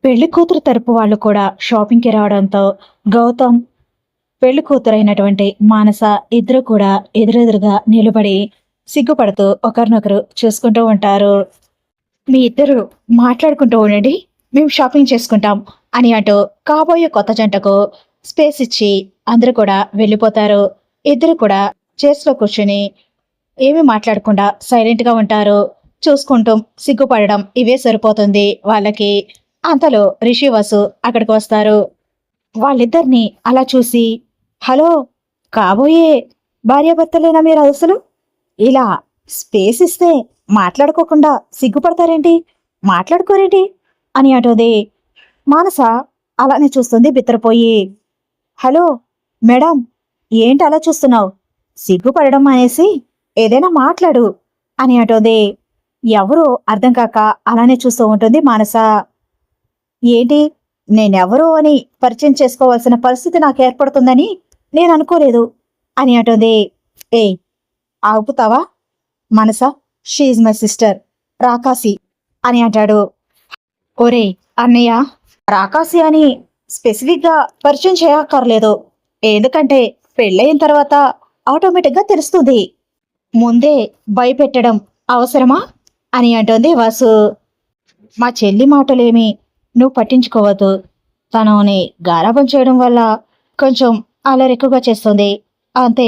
పెళ్లి కూతురు తరపు వాళ్ళు కూడా షాపింగ్‌కి రావడంతో గౌతమ్, పెళ్లి కూతురైనటువంటి మానస ఇద్దరు కూడా ఎదురెదురుగా నిలబడి సిగ్గుపడుతూ ఒకరినొకరు చూసుకుంటూ ఉంటారు. మీ ఇద్దరు మాట్లాడుకుంటూ ఉండండి. మేము షాపింగ్ చేసుకుంటాం అని అంటూ కాబోయే కొత్త జంటకు స్పేస్ ఇచ్చి అందరూ కూడా వెళ్ళిపోతారు. ఇద్దరు కూడా చైర్స్‌లో కూర్చొని ఏమీ మాట్లాడకుండా సైలెంట్‌గా ఉంటారు. చూసుకుంటూ సిగ్గుపడడం ఇవే సరిపోతుంది వాళ్ళకి. అంతలో రిషి, వసు అక్కడికి వస్తారు. వాళ్ళిద్దరిని అలా చూసి, హలో! కాబోయే భార్యాభర్తలేనా మీరు అసలు? ఇలా స్పేస్ ఇస్తే మాట్లాడుకోకుండా సిగ్గుపడతారేంటి? మాట్లాడుకోరేంటి? అని అంటుంది. మానస అలానే చూస్తుంది బిత్తరపోయి. హలో! మేడం, ఏంటి అలా చూస్తున్నావు? సిగ్గుపడడం మానేసి ఏదైనా మాట్లాడు అని అంటుంది. ఎవరో అర్థం కాక అలానే చూస్తూ ఉంటుంది మానస. ఏంటి, నేనెవరో అని పరిచయం చేసుకోవాల్సిన పరిస్థితి నాకు ఏర్పడుతుందని నేను అనుకోలేదు అని అంటుంది. ఏయ్, ఆపుతావా? మనస, షీఈ్ మై సిస్టర్ రాకాసి అని అంటాడు. ఒరే అన్నయ్య, రాకాసి అని స్పెసిఫిక్గా పరిచయం చేయక్కర్లేదు. ఎందుకంటే పెళ్ళయిన తర్వాత ఆటోమేటిక్గా తెలుస్తుంది. ముందే భయపెట్టడం అవసరమా అని అంటుంది వాసు. మా చెల్లి మాటలేమి నువ్వు పట్టించుకోవద్దు. తనని గారాబం చేయడం వల్ల కొంచెం అల్లరెక్కువగా చేస్తుంది అంతే.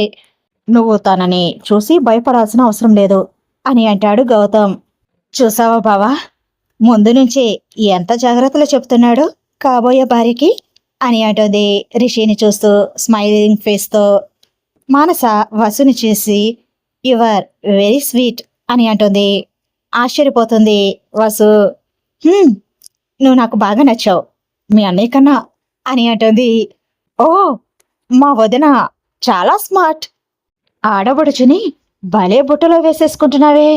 నువ్వు తనని చూసి భయపడాల్సిన అవసరం లేదు అని అంటాడు గౌతమ్. చూసావా బావా, ముందు నుంచే ఎంత జాగ్రత్తలు చెప్తున్నాడు కాబోయే భార్యకి అని అంటుంది రిషిని చూస్తూ స్మైలింగ్ ఫేస్తో. మానస వసుని చూసి యు ఆర్ వెరీ స్వీట్ అని అంటుంది. ఆశ్చర్యపోతుంది వసు. నువ్వు నాకు బాగా నచ్చావు మీ అన్నయ్య కన్నా అని అంటుంది. ఓ, మా వదిన చాలా స్మార్ట్. ఆడబడుచుని భలే బుట్టలో వేసేసుకుంటున్నావే.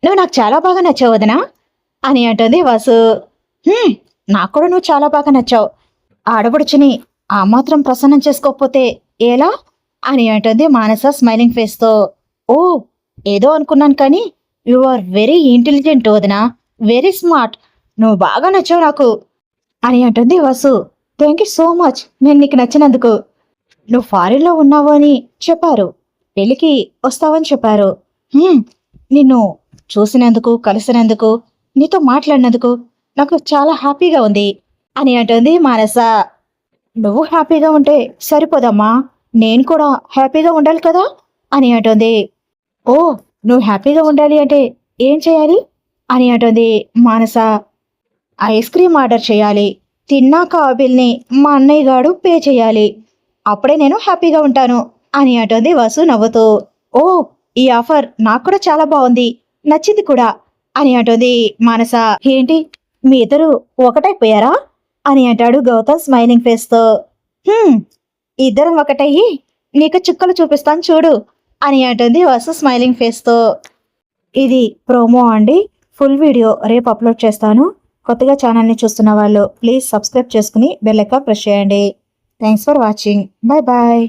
నువ్వు నాకు చాలా బాగా నచ్చావు వదినా అని అంటుంది వసు. నాకు కూడా నువ్వు చాలా బాగా నచ్చావు. ఆడబడుచుని ఆ మాత్రం ప్రసన్నం చేసుకోకపోతే ఎలా అని అంటుంది మానస స్మైలింగ్ ఫేస్తో. ఓ, ఏదో అనుకున్నాను కానీ యు ఆర్ వెరీ ఇంటెలిజెంట్ వదినా, వెరీ స్మార్ట్. నువ్వు బాగా నచ్చావు నాకు అని అంటుంది Vasu. Thank you so much నేను నీకు నచ్చినందుకు. నువ్వు ఫారిన్లో ఉన్నావు అని చెప్పారు, పెళ్ళికి వస్తావని చెప్పారు. నిన్ను చూసినందుకు, కలిసినందుకు, నీతో మాట్లాడినందుకు నాకు చాలా హ్యాపీగా ఉంది అని అంటుంది మానస. నువ్వు హ్యాపీగా ఉంటే సరిపోదమ్మా, నేను కూడా హ్యాపీగా ఉండాలి కదా అని అంటుంది. ఓ, నువ్వు హ్యాపీగా ఉండాలి అంటే ఏం చేయాలి అని అంటుంది మానస. ఐస్ క్రీమ్ ఆర్డర్ చేయాలి, తిన్నాక ఆ బిల్ని మా అన్నయ్య గాడు పే చేయాలి, అప్పుడే నేను హ్యాపీగా ఉంటాను అని అంటుంది వసు నవ్వుతూ. ఓ, ఈ ఆఫర్ నాకు కూడా చాలా బాగుంది, నచ్చింది కూడా అని అంటుంది మానస. ఏంటి, మీ ఇద్దరు ఒకటైపోయారా అని అంటాడు గౌతమ్ స్మైలింగ్ ఫేస్తో. ఇద్దరం ఒకటయ్యి నీకు చుక్కలు చూపిస్తాను చూడు అని అంటుంది వసు స్మైలింగ్ ఫేస్తో. ఇది ప్రోమో అండి. ఫుల్ వీడియో రేపు అప్లోడ్ చేస్తాను. కొత్తగా ఛానల్ని చూస్తున్న వాళ్ళు ప్లీజ్ సబ్స్క్రైబ్ చేసుకుని బెల్ ఐకాన్ ప్రెస్ చేయండి. Thanks for watching. Bye bye.